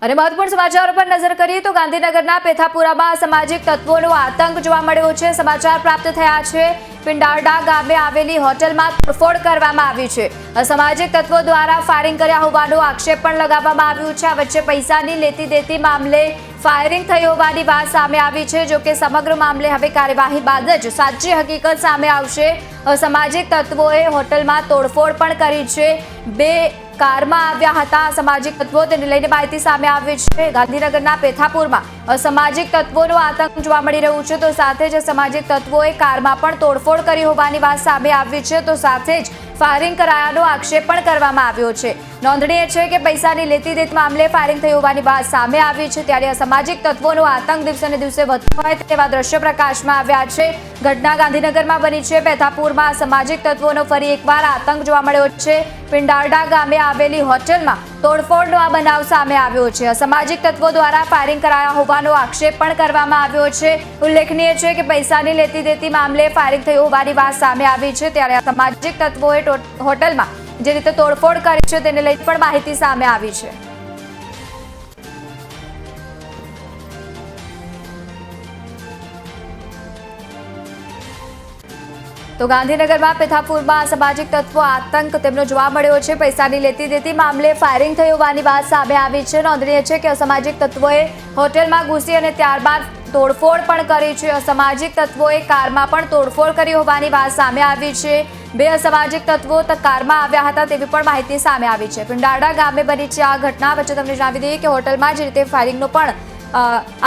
અને મહત્વપૂર્ણ સમાચારો પર નજર કરીએ તો ગાંધીનગરના પેથાપુરામાં અસામાજિક તત્વોનો આતંક જોવા મળ્યો છે। સમાચાર પ્રાપ્ત થયા છે પિંડારડા ગામે આવેલી હોટલમાં તોડફોડ કરવામાં આવી છે। અસામાજિક તત્વો દ્વારા ફાયરિંગ કર્યા હોવાનો આક્ષેપ પણ લગાવવામાં આવ્યો છે। આ વચ્ચે પૈસાની લેતી દેતી મામલે ફાયરિંગ થઈ હોવાની વાત સામે આવી છે। જો કે સમગ્ર મામલે હવે કાર્યવાહી બાદ જ સાચી હકીકત સામે આવશે। અસામાજિક તત્વોએ હોટલમાં તોડફોડ પણ કરી છે। બે કારમાં આવ્યા હતા અસામાજિક તત્વો, તેને લઈને માહિતી સામે આવી છે। ગાંધીનગરના પેથાપુરમાં અસામાજિક તત્વોનો આતંક જોવા મળી રહ્યું છે, તો સાથે જ અસામાજિક તત્વોએ કારમાં પણ તોડફોડ કરી હોવાની વાત સામે આવી છે, તો સાથે જ ફાયરિંગ કરાયાનો આક્ષેપ પણ કરવામાં આવ્યો છે। નોંધનીય છે કે પૈસાની લેતી દેતી મામલે ફાયરિંગ થઈ હોવાની વાત સામે આવી છે, ત્યારે અસામાજિક તત્વોનો આતંક દિવસે ને દિવસે વધતો હોય તેવા દ્રશ્યો પ્રકાશમાં આવ્યા છે। ઘટના ગાંધીનગરમાં બની છે। પેથાપુરમાં અસામાજિક તત્વોનો ફરી એકવાર આતંક જોવા મળ્યો છે। પિંડારડા ગામે આવેલી હોટલમાં તોડફોડનો આ બનાવ સામે આવ્યો છે। અસામાજિક તત્વો દ્વારા ફાયરિંગ કરાયા હોવાનો આક્ષેપ પણ કરવામાં આવ્યો છે। ઉલ્લેખનીય છે કે પૈસાની લેતી દેતી મામલે ફાયરિંગ થઈ હોવાની વાત સામે આવી છે, ત્યારે અસામાજિક તત્વોએ હોટલમાં જે રીતે તોડફોડ કરી છે તેને લઈને પણ માહિતી સામે આવી છે। તો ગાંધીનગરમાં પેથાપુરમાં અસામાજિક તત્વો આતંક તેમનો જોવા મળ્યો છે। પૈસાની લેતી દેતી મામલે ફાયરિંગ થઈ હોવાની વાત સામે આવી છે। નોંધનીય છે કે અસામાજિક તત્વોએ હોટેલમાં ઘૂસી અને ત્યારબાદ તોડફોડ પણ કરી છે। અસામાજિક તત્વોએ કારમાં પણ તોડફોડ કરી હોવાની વાત સામે આવી છે। બે અસામાજિક તત્વો કારમાં આવ્યા હતા તેવી પણ માહિતી સામે આવી છે। પિંડારડા ગામે બની છે આ ઘટના। વચ્ચે તમને જણાવી દઈએ કે હોટલમાં જે રીતે ફાયરિંગનો પણ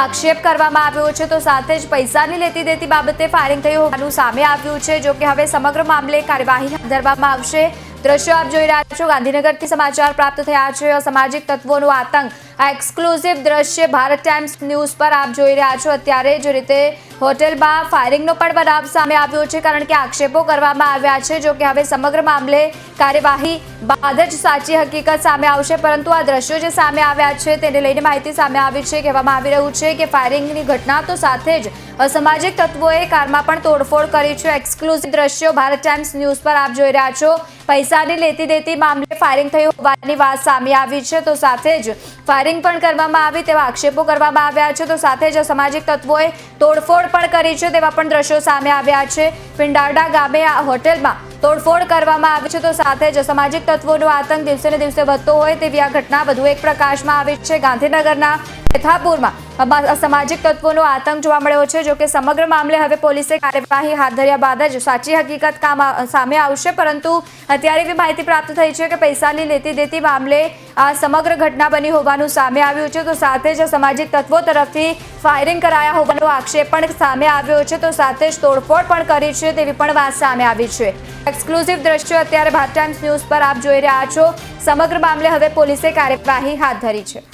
આક્ષેપ કરવામાં આવ્યો છે, તો સાથે જ પૈસાની લેતી દેતી બાબતે ફાયરિંગ થયું હોવાનું સામે આવ્યું છે। જો કે હવે સમગ્ર મામલે કાર્યવાહી હાથ ધરવામાં આવશે। દ્રશ્યો આપ જોઈ રહ્યા છો, ગાંધીનગરથી સમાચાર પ્રાપ્ત થયા છે। અસામાજિક તત્વોનો આતંક, આ એક્સક્લુઝિવ દ્રશ્ય ભારત ટાઈમ્સ ન્યૂઝ પર આપ જોઈ રહ્યા છો। અત્યારે જે રીતે હોટેલમાં ફાયરિંગનો પણ બનાવ સામે આવ્યો છે, કારણ કે આક્ષેપો કરવામાં આવ્યા છે। જો કે હવે સમગ્ર મામલે કાર્યવાહી બાદ જ સાચી હકીકત સામે આવશે, પરંતુ આ દ્રશ્યો જે સામે આવ્યા છે તેને લઈને માહિતી સામે આવી છે। કહેવામાં આવી રહ્યું છે કે ફાયરિંગની ઘટના, તો સાથે જ અસામાજિક તત્વોએ કારમાં પણ તોડફોડ કરી છે। એક્સક્લુઝિવ દ્રશ્યો ભારત ટાઈમ્સ ન્યૂઝ પર આપ જોઈ રહ્યા છો। પૈસાની લેતી દેતી મામલે ફાયરિંગ થઈ હોવાની વાત સામે આવી છે, તો સાથે જ ફાયરિંગ પણ કરવામાં આવી તેવા આક્ષેપો કરવામાં આવ્યા છે, તો સાથે જ અસામાજિક તત્વોએ તોડફોડ પણ કરી છે તેવા પણ દ્રશ્યો સામે આવ્યા છે। પિંડારડા ગામે આ હોટેલમાં તોડફોડ કરવામાં આવી છે, તો સાથે જ અસામાજિક તત્વોનો આતંક દિવસે ને દિવસે વધતો હોય તેવી આ ઘટના વધુ એક પ્રકાશમાં આવી છે। ગાંધીનગરના પેથાપુરમાં અસામાજિક તત્વોનો આતંક જોવા મળ્યો છે। જો કે સમગ્ર મામલે હવે પોલીસે કાર્યવાહી હાથ ધર્યા બાદ જ સાચી હકીકત સામે આવશે, પરંતુ અત્યારે એવી માહિતી પ્રાપ્ત થઈ છે કે પૈસાની લેતી દેતી મામલે આ સમગ્ર ઘટના બની હોવાનું સામે આવ્યું છે, તો સાથે જ અસામાજિક તત્વો તરફથી ફાયરિંગ કરાયા હોવાનો આક્ષેપ પણ સામે આવ્યો છે, તો સાથે જ તોડફોડ પણ કરી છે તેવી પણ વાત સામે આવી છે। એક્સક્લુઝિવ દ્રશ્યો અત્યારે ભારત ટાઈમ્સ ન્યૂઝ પર આપ જોઈ રહ્યા છો। સમગ્ર મામલે હવે પોલીસે કાર્યવાહી હાથ ધરી છે।